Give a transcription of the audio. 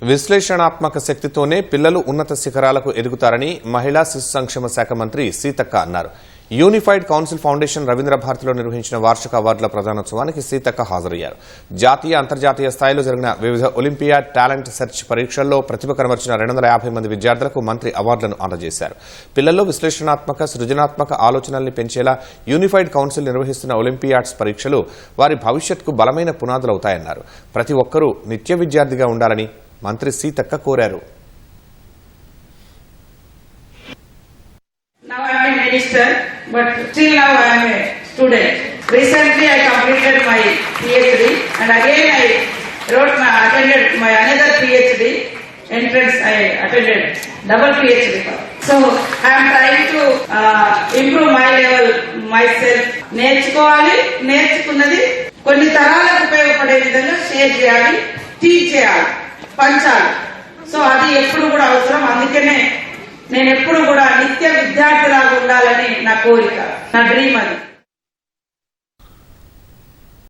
విశ్లేషణాత్మక శక్తితోనే పిల్లలు ఉన్నత శిఖరాలకు ఎదుగుతారని మహిళా శిశు సంక్షేమ శాఖ మంత్రి సీతక్క అన్నారు. యూనిఫైడ్ కౌన్సిల్ ఫౌండేషన్ రవీంద్ర భారతిలో నిర్వహించిన వార్షిక అవార్డుల ప్రదానోత్సవానికి సీతక్క హాజరయ్యారు. జాతీయ అంతర్జాతీయ స్థాయిలో జరిగిన వివిధ ఒలింపియాడ్ టాలెంట్ సెర్చ్ పరీక్షల్లో ప్రతిభ కనబర్చిన 250 మంది విద్యార్థులకు మంత్రి అవార్డులను అందజేశారు. పిల్లల్లో విశ్లేషణాత్మక సృజనాత్మక ఆలోచనల్ని పెంచేలా యూనిఫైడ్ కౌన్సిల్ నిర్వహిస్తున్న ఒలింపియాడ్స్ పరీక్షలు వారి భవిష్యత్తుకు బలమైన పునాదులవుతాయన్నారు. ప్రతి ఒక్కరూ నిత్య విద్యార్థిగా ఉండాలని మంత్రి సీతక్క కోరారు. Now I am a minister, but still now I am a student. Recently I completed my PhD and again I attended my another PhD entrance. I attended double PhD. So I am trying to improve my level myself. నేర్చుకోవాలి, నేర్చుకున్నది కొన్ని తరాలకు ఉపయోగపడే విధంగా share చేయాలి, teach చేయాలి, పంచాలి. So అది ఎప్పుడు కూడా అవసరం. అందుకనే నేను ఎప్పుడు కూడా నిత్య విద్యార్థిలాగా ఉండాలని నా కోరిక, నా డ్రీమ్ అది.